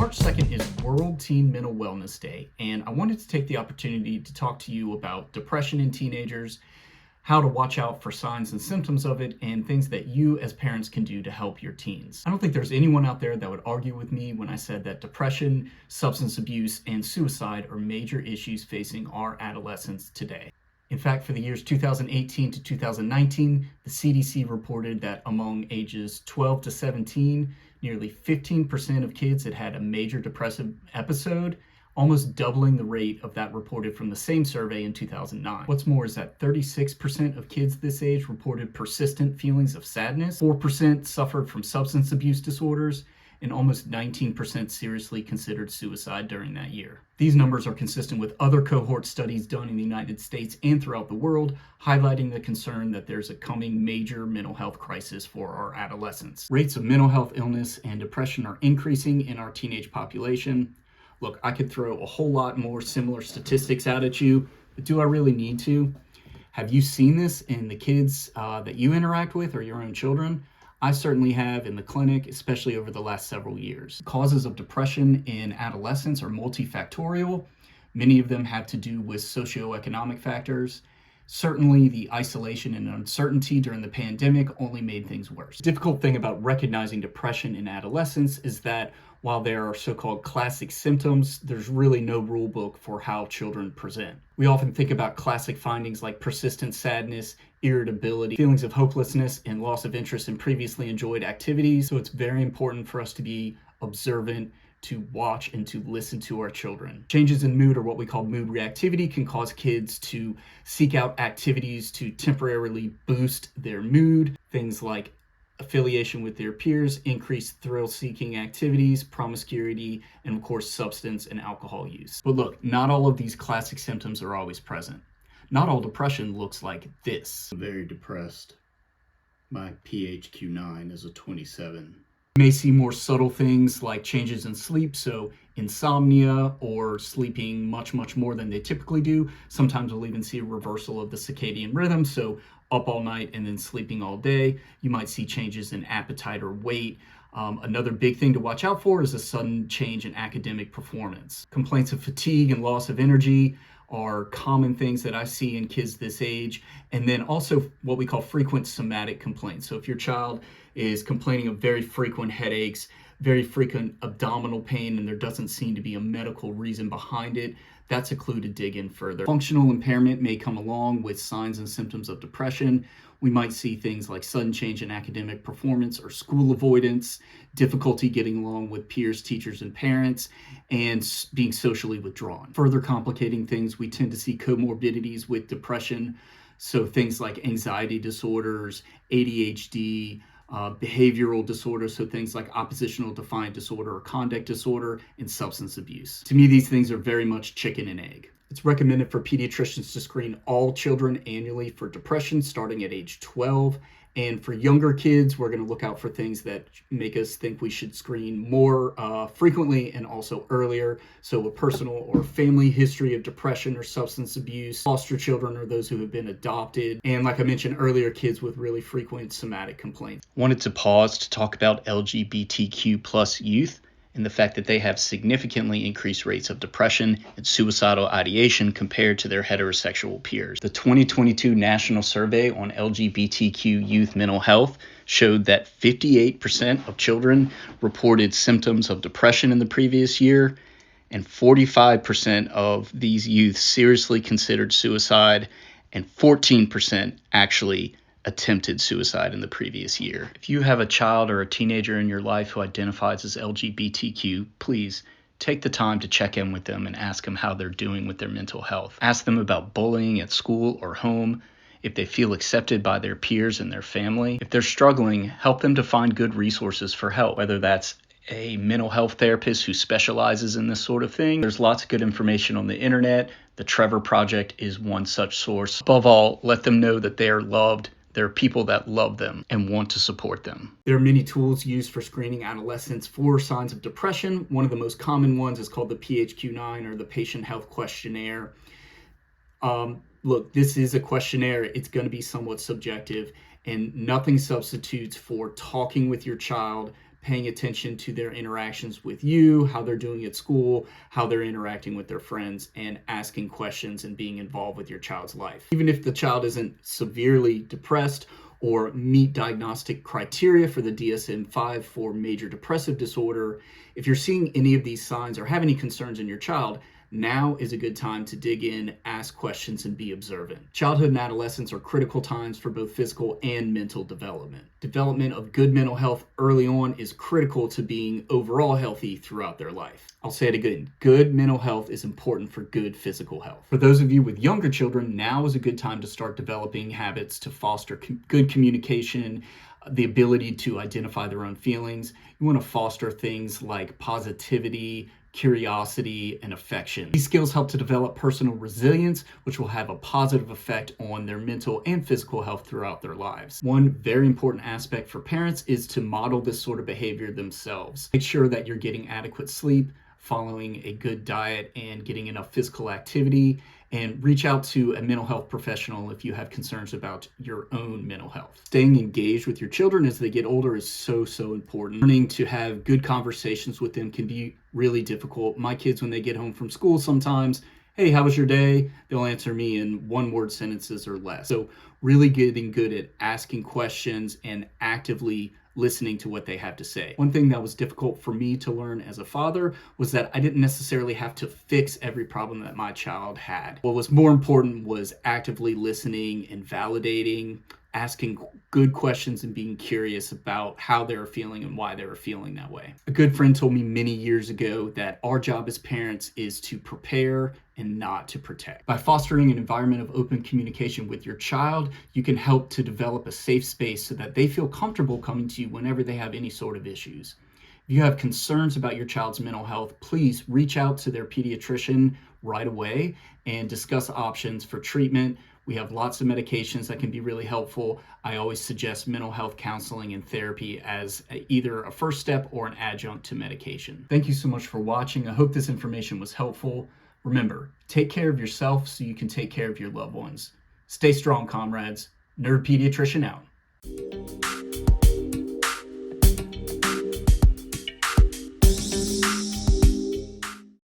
March 2nd is World Teen Mental Wellness Day, and I wanted to take the opportunity to talk to you about depression in teenagers, how to watch out for signs and symptoms of it, and things that you as parents can do to help your teens. I don't think there's anyone out there that would argue with me when I said that depression, substance abuse, and suicide are major issues facing our adolescents today. In fact, for the years 2018 to 2019, the CDC reported that among ages 12 to 17, nearly 15% of kids had a major depressive episode, almost doubling the rate of that reported from the same survey in 2009. What's more is that 36% of kids this age reported persistent feelings of sadness, 4% suffered from substance abuse disorders, and almost 19% seriously considered suicide during that year. These numbers are consistent with other cohort studies done in the United States and throughout the world, highlighting the concern that there's a coming major mental health crisis for our adolescents. Rates of mental health illness and depression are increasing in our teenage population. Look, I could throw a whole lot more similar statistics out at you, but do I really need to? Have you seen this in the kids that you interact with or your own children? I certainly have in the clinic, especially over the last several years. Causes of depression in adolescents are multifactorial. Many of them have to do with socioeconomic factors. Certainly, the isolation and uncertainty during the pandemic only made things worse. The difficult thing about recognizing depression in adolescence is that while there are so-called classic symptoms, there's really no rule book for how children present. We often think about classic findings like persistent sadness, irritability, feelings of hopelessness, and loss of interest in previously enjoyed activities. So it's very important for us to be observant, to watch, and to listen to our children. Changes in mood, or what we call mood reactivity, can cause kids to seek out activities to temporarily boost their mood. Things like affiliation with their peers, increased thrill-seeking activities, promiscuity, and of course substance and alcohol use. But look, not all of these classic symptoms are always present. Not all depression looks like this. I'm very depressed. My PHQ-9 is a 27. You may see more subtle things like changes in sleep, so insomnia or sleeping much more than they typically do. Sometimes we'll even see a reversal of the circadian rhythm, so up all night and then sleeping all day. You might see changes in appetite or weight. Another big thing to watch out for is a sudden change in academic performance. Complaints of fatigue and loss of energy are common things that I see in kids this age. And then also what we call frequent somatic complaints. So if your child is complaining of very frequent headaches, very frequent abdominal pain, and there doesn't seem to be a medical reason behind it, that's a clue to dig in further. Functional impairment may come along with signs and symptoms of depression. We might see things like sudden change in academic performance or school avoidance, difficulty getting along with peers, teachers, and parents, and being socially withdrawn. Further complicating things, we tend to see comorbidities with depression. So things like anxiety disorders, ADHD, behavioral disorders, so things like oppositional defiant disorder or conduct disorder, and substance abuse. To me, these things are very much chicken and egg. It's recommended for pediatricians to screen all children annually for depression starting at age 12. And for younger kids, we're going to look out for things that make us think we should screen more frequently and also earlier. So a personal or family history of depression or substance abuse, foster children or those who have been adopted, and like I mentioned earlier, kids with really frequent somatic complaints. Wanted to pause to talk about LGBTQ plus youth and the fact that they have significantly increased rates of depression and suicidal ideation compared to their heterosexual peers. The 2022 National Survey on LGBTQ youth mental health showed that 58% of children reported symptoms of depression in the previous year, and 45% of these youth seriously considered suicide, and 14% actually attempted suicide in the previous year. If you have a child or a teenager in your life who identifies as LGBTQ, please take the time to check in with them and ask them how they're doing with their mental health. Ask them about bullying at school or home, if they feel accepted by their peers and their family. If they're struggling, help them to find good resources for help, whether that's a mental health therapist who specializes in this sort of thing. There's lots of good information on the internet. The Trevor Project is one such source. Above all, let them know that they are loved. There are people that love them and want to support them. There are many tools used for screening adolescents for signs of depression. One of the most common ones is called the PHQ-9 or the Patient Health Questionnaire. Look, this is a questionnaire. It's going to be somewhat subjective, and nothing substitutes for talking with your child, paying attention to their interactions with you, how they're doing at school, how they're interacting with their friends, and asking questions and being involved with your child's life. Even if the child isn't severely depressed or meet diagnostic criteria for the DSM-5 for major depressive disorder, if you're seeing any of these signs or have any concerns in your child, now is a good time to dig in, ask questions, and be observant. Childhood and adolescence are critical times for both physical and mental development. Development of good mental health early on is critical to being overall healthy throughout their life. I'll say it again, good mental health is important for good physical health. For those of you with younger children, now is a good time to start developing habits to foster good communication, the ability to identify their own feelings. You want to foster things like positivity, curiosity, and affection. These skills help to develop personal resilience, which will have a positive effect on their mental and physical health throughout their lives. One very important aspect for parents is to model this sort of behavior themselves. Make sure that you're getting adequate sleep, following a good diet, and getting enough physical activity, and reach out to a mental health professional if you have concerns about your own mental health. Staying engaged with your children as they get older is so important. Learning to have good conversations with them can be really difficult. My kids, when they get home from school, sometimes, hey, how was your day? They'll answer me in one-word sentences or less. So really getting good at asking questions and actively listening to what they have to say. One thing that was difficult for me to learn as a father was that I didn't necessarily have to fix every problem that my child had. What was more important was actively listening and validating, asking good questions, and being curious about how they were feeling and why they were feeling that way. A good friend told me many years ago that our job as parents is to prepare and not to protect. By fostering an environment of open communication with your child, you can help to develop a safe space so that they feel comfortable coming to you whenever they have any sort of issues. If you have concerns about your child's mental health, please reach out to their pediatrician right away and discuss options for treatment. We have lots of medications that can be really helpful. I always suggest mental health counseling and therapy as either a first step or an adjunct to medication. Thank you so much for watching. I hope this information was helpful. Remember, take care of yourself so you can take care of your loved ones. Stay strong, comrades. Nerd Pediatrician out.